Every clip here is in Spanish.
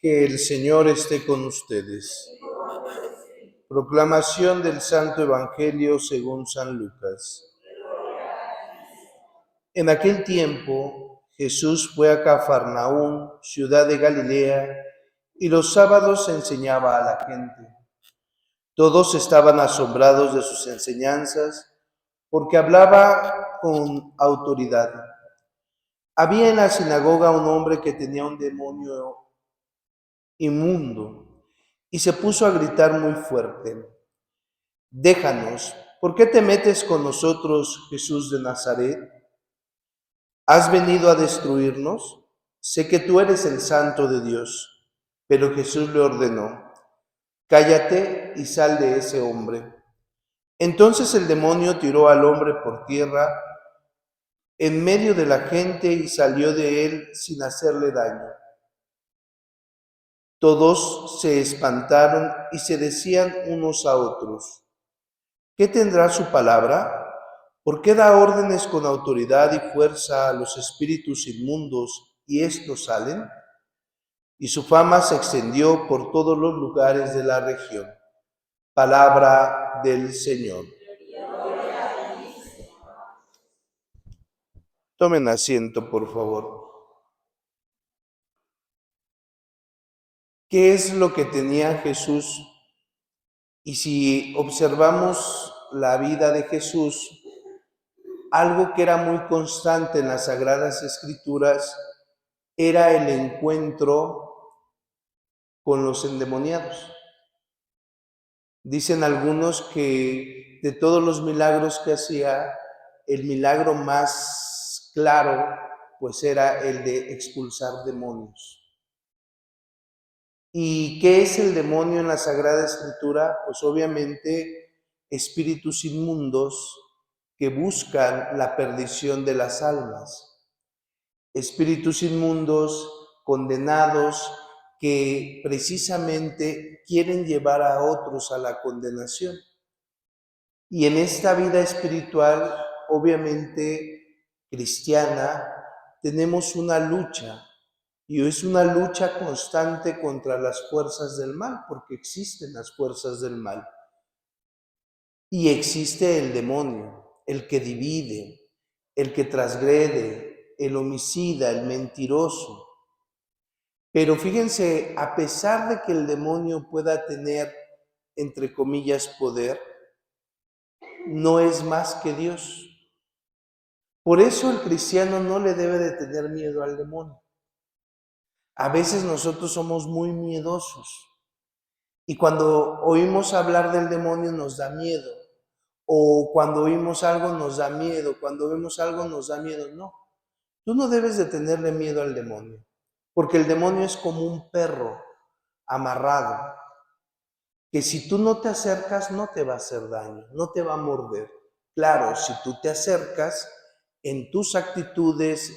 Que el Señor esté con ustedes. Proclamación del Santo Evangelio según San Lucas. En aquel tiempo, Jesús fue a Cafarnaúm, ciudad de Galilea, y los sábados enseñaba a la gente. Todos estaban asombrados de sus enseñanzas, porque hablaba con autoridad. Había en la sinagoga un hombre que tenía un demonio inmundo, y se puso a gritar muy fuerte: «Déjanos, ¿por qué te metes con nosotros, Jesús de Nazaret? ¿Has venido a destruirnos? Sé que tú eres el Santo de Dios». Pero Jesús le ordenó: «Cállate y sal de ese hombre». Entonces el demonio tiró al hombre por tierra en medio de la gente y salió de él sin hacerle daño. Todos se espantaron y se decían unos a otros: ¿qué tendrá su palabra? ¿Por qué da órdenes con autoridad y fuerza a los espíritus inmundos y estos salen? Y su fama se extendió por todos los lugares de la región. Palabra del Señor. Tomen asiento, por favor. ¿Qué es lo que tenía Jesús? Y si observamos la vida de Jesús, algo que era muy constante en las Sagradas Escrituras era el encuentro con los endemoniados. Dicen algunos que de todos los milagros que hacía, el milagro más claro pues era el de expulsar demonios. ¿Y qué es el demonio en la Sagrada Escritura? Pues obviamente espíritus inmundos que buscan la perdición de las almas. Espíritus inmundos, condenados, que precisamente quieren llevar a otros a la condenación. Y en esta vida espiritual, obviamente cristiana, tenemos una lucha. Y es una lucha constante contra las fuerzas del mal, porque existen las fuerzas del mal. Y existe el demonio, el que divide, el que transgrede, el homicida, el mentiroso. Pero fíjense, a pesar de que el demonio pueda tener, entre comillas, poder, no es más que Dios. Por eso el cristiano no le debe de tener miedo al demonio. A veces nosotros somos muy miedosos y cuando oímos hablar del demonio nos da miedo, o cuando oímos algo nos da miedo, cuando vemos algo nos da miedo. No, tú no debes de tenerle miedo al demonio, porque el demonio es como un perro amarrado, que si tú no te acercas no te va a hacer daño, no te va a morder. Claro, si tú te acercas en tus actitudes,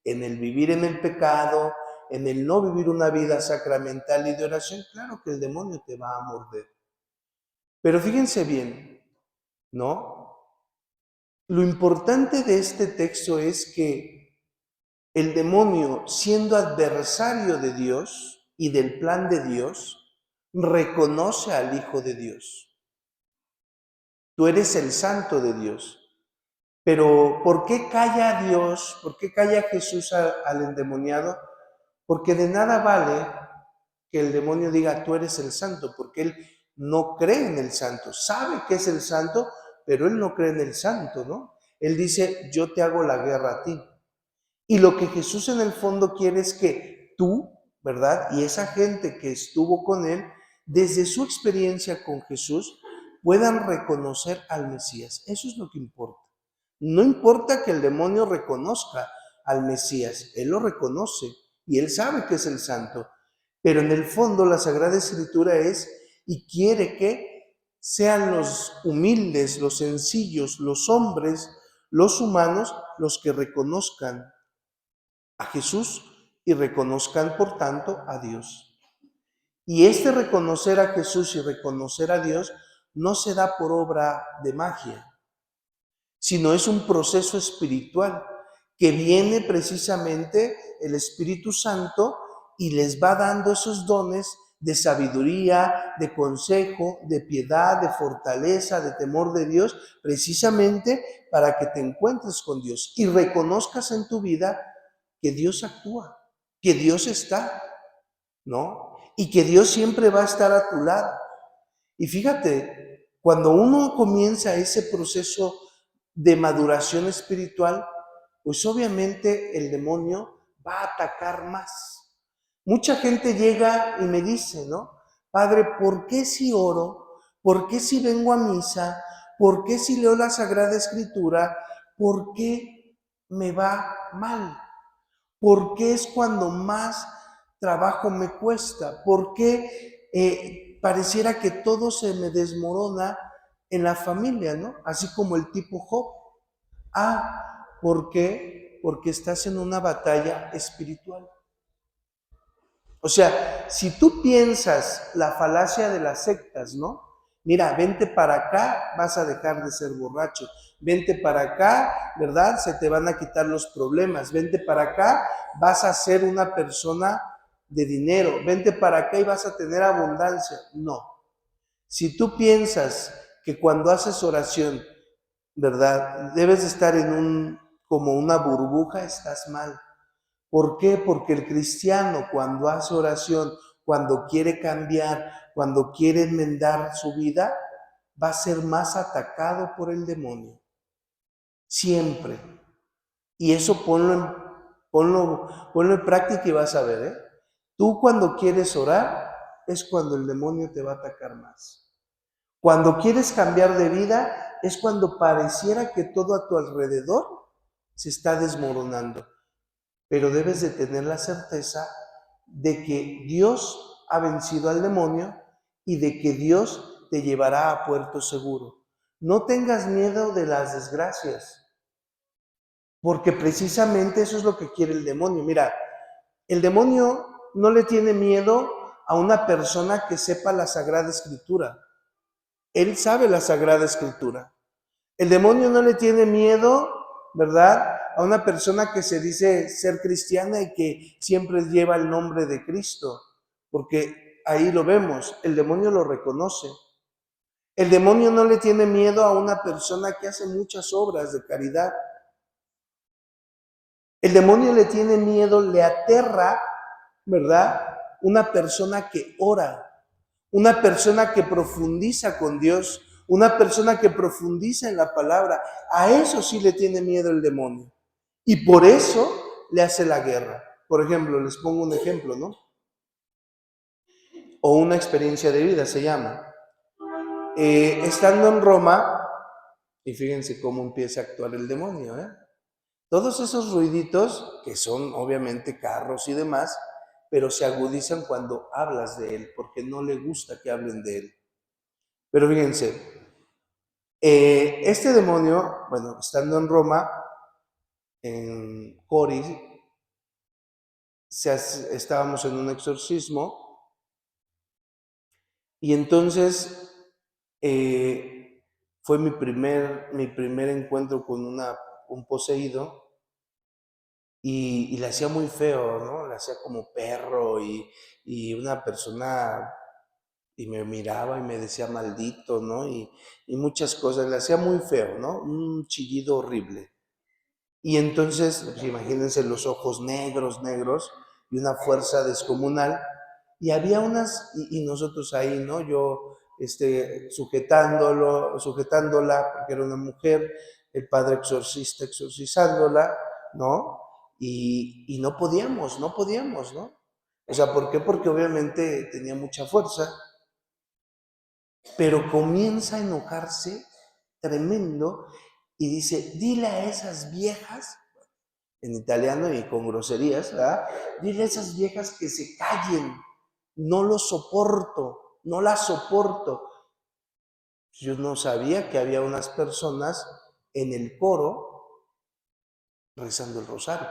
en el vivir en el pecado, en el no vivir una vida sacramental y de oración, claro que el demonio te va a morder. Pero fíjense bien, ¿no? Lo importante de este texto es que el demonio, siendo adversario de Dios y del plan de Dios, reconoce al Hijo de Dios. Tú eres el Santo de Dios. Pero ¿por qué calla a Dios? ¿Por qué calla Jesús al endemoniado? Porque de nada vale que el demonio diga, tú eres el santo, porque él no cree en el santo. Sabe que es el santo, pero él no cree en el santo, ¿no? Él dice, yo te hago la guerra a ti. Y lo que Jesús en el fondo quiere es que tú, ¿verdad? Y esa gente que estuvo con él, desde su experiencia con Jesús, puedan reconocer al Mesías. Eso es lo que importa. No importa que el demonio reconozca al Mesías, él lo reconoce y él sabe que es el santo. Pero en el fondo la Sagrada Escritura es y quiere que sean los humildes, los sencillos, los hombres, los humanos, los que reconozcan a Jesús y reconozcan, por tanto, a Dios. Y este reconocer a Jesús y reconocer a Dios no se da por obra de magia, sino es un proceso espiritual que viene precisamente el Espíritu Santo y les va dando esos dones de sabiduría, de consejo, de piedad, de fortaleza, de temor de Dios, precisamente para que te encuentres con Dios y reconozcas en tu vida que Dios actúa, que Dios está, ¿no? Y que Dios siempre va a estar a tu lado. Y fíjate, cuando uno comienza ese proceso de maduración espiritual, pues obviamente el demonio va a atacar más. Mucha gente llega y me dice, ¿no? Padre, ¿por qué si oro? ¿Por qué si vengo a misa? ¿Por qué si leo la Sagrada Escritura? ¿Por qué me va mal? ¿Por qué es cuando más trabajo me cuesta? ¿Por qué pareciera que todo se me desmorona en la familia, ¿no? Así como el tipo Job. ¿Por qué? Porque estás en una batalla espiritual. O sea, si tú piensas la falacia de las sectas, ¿no? Mira, vente para acá, vas a dejar de ser borracho. Vente para acá, ¿verdad? Se te van a quitar los problemas. Vente para acá, vas a ser una persona de dinero. Vente para acá y vas a tener abundancia. No. Si tú piensas que cuando haces oración, ¿verdad? Debes de estar como una burbuja, estás mal. ¿Por qué? Porque el cristiano cuando hace oración, cuando quiere cambiar, cuando quiere enmendar su vida, va a ser más atacado por el demonio. Siempre. Y eso ponlo en práctica y vas a ver, ¿eh? Tú cuando quieres orar es cuando el demonio te va a atacar más. Cuando quieres cambiar de vida es cuando pareciera que todo a tu alrededor se está desmoronando. Pero debes de tener la certeza de que Dios ha vencido al demonio y de que Dios te llevará a puerto seguro. No tengas miedo de las desgracias, porque precisamente eso es lo que quiere el demonio. Mira, el demonio no le tiene miedo a una persona que sepa la Sagrada Escritura. Él sabe la Sagrada Escritura. El demonio no le tiene miedo, ¿verdad? A una persona que se dice ser cristiana y que siempre lleva el nombre de Cristo, porque ahí lo vemos, el demonio lo reconoce. El demonio no le tiene miedo a una persona que hace muchas obras de caridad. El demonio le tiene miedo, le aterra, ¿verdad? Una persona que ora, una persona que profundiza con Dios, una persona que profundiza en la palabra. A eso sí le tiene miedo el demonio. Y por eso le hace la guerra. Por ejemplo, les pongo un ejemplo, ¿no? O una experiencia de vida se llama. Estando en Roma, y fíjense cómo empieza a actuar el demonio, ¿eh? Todos esos ruiditos, que son obviamente carros y demás, pero se agudizan cuando hablas de él, porque no le gusta que hablen de él. Pero fíjense, este demonio, bueno, estando en Roma, en Cori, estábamos en un exorcismo y entonces fue mi primer encuentro con un poseído y le hacía muy feo, ¿no? Le hacía como perro y una persona y me miraba y me decía maldito, ¿no? Y muchas cosas, le hacía muy feo, ¿no? Un chillido horrible. Y entonces, pues, imagínense los ojos negros, negros, y una fuerza descomunal. Y había y nosotros ahí, ¿no? Yo, sujetándola, porque era una mujer, el padre exorcista exorcizándola, ¿no? Y no podíamos, ¿no? O sea, ¿por qué? Porque obviamente tenía mucha fuerza, pero comienza a enojarse tremendo y dice, dile a esas viejas en italiano y con groserías, ¿verdad? Dile a esas viejas que se callen, no lo soporto, no las soporto. Yo no sabía que había unas personas en el coro rezando el rosario.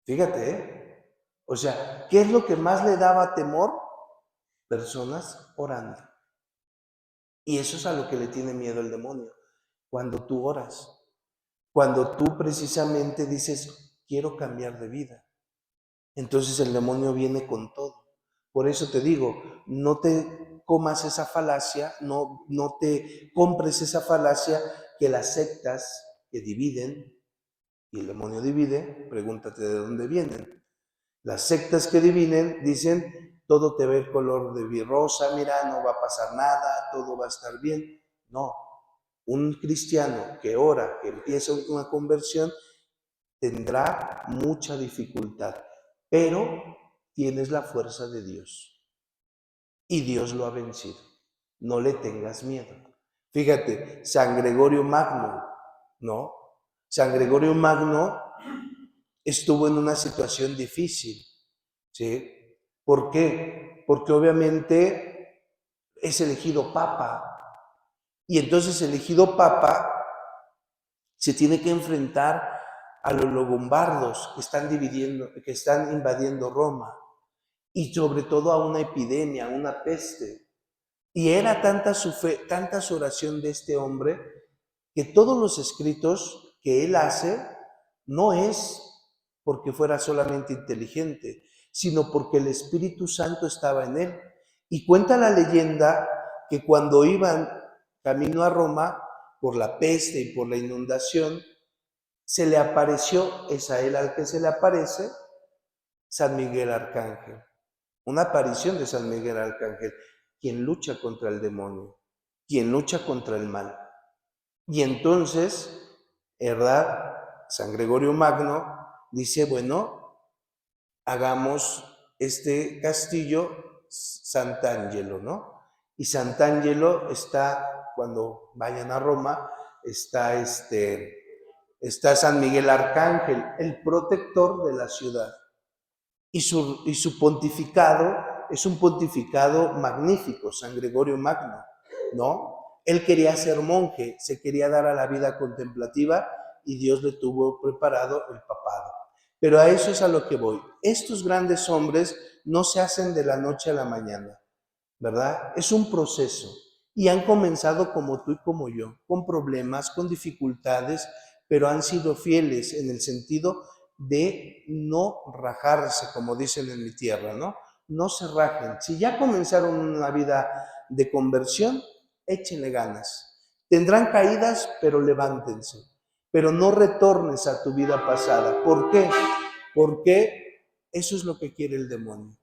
Fíjate, ¿eh? O sea, ¿qué es lo que más le daba temor? Personas orando. Y eso es a lo que le tiene miedo el demonio. Cuando tú oras, cuando tú precisamente dices, quiero cambiar de vida. Entonces el demonio viene con todo. Por eso te digo, no te comas esa falacia, no te compres esa falacia que las sectas que dividen, y el demonio divide, pregúntate de dónde vienen. Las sectas que dividen dicen, todo te ve color de rosa, mira, no va a pasar nada, todo va a estar bien. No, un cristiano que ora, que empieza una conversión, tendrá mucha dificultad, pero tienes la fuerza de Dios y Dios lo ha vencido. No le tengas miedo. Fíjate, San Gregorio Magno, ¿no? San Gregorio Magno estuvo en una situación difícil, ¿sí? ¿Por qué? Porque obviamente es elegido papa y entonces elegido papa se tiene que enfrentar a los lombardos que están invadiendo Roma y sobre todo a una epidemia, a una peste. Y era tanta su fe, tanta su oración de este hombre, que todos los escritos que él hace no es porque fuera solamente inteligente, sino porque el Espíritu Santo estaba en él. Y cuenta la leyenda que cuando iban camino a Roma, por la peste y por la inundación, se le apareció, es a él al que se le aparece, San Miguel Arcángel. Una aparición de San Miguel Arcángel, quien lucha contra el demonio, quien lucha contra el mal. Y entonces, ¿verdad? San Gregorio Magno dice, bueno, hagamos este castillo Sant'Angelo, ¿no? Y Sant'Angelo está, cuando vayan a Roma, está San Miguel Arcángel, el protector de la ciudad. Y su pontificado es un pontificado magnífico, San Gregorio Magno, ¿no? Él quería ser monje, se quería dar a la vida contemplativa y Dios le tuvo preparado el papado. Pero a eso es a lo que voy. Estos grandes hombres no se hacen de la noche a la mañana, ¿verdad? Es un proceso. Y han comenzado como tú y como yo, con problemas, con dificultades, pero han sido fieles en el sentido de no rajarse, como dicen en mi tierra, ¿no? No se rajen. Si ya comenzaron una vida de conversión, échenle ganas. Tendrán caídas, pero levántense. Pero no retornes a tu vida pasada. ¿Por qué? Porque eso es lo que quiere el demonio.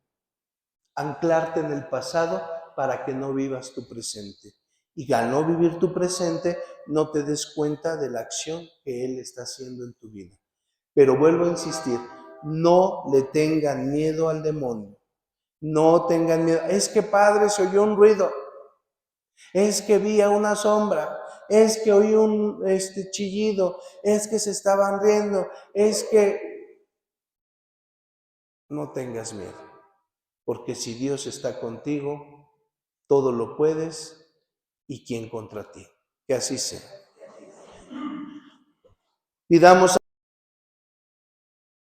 Anclarte en el pasado para que no vivas tu presente. Y al no vivir tu presente, no te des cuenta de la acción que Él está haciendo en tu vida. Pero vuelvo a insistir, no le tengan miedo al demonio. No tengan miedo. Es que, padre, se oyó un ruido. Es que vi a una sombra. Es que oí un chillido. Es que se estaban riendo. Es que no tengas miedo. Porque si Dios está contigo, todo lo puedes, y quién contra ti. Que así sea. Pidamos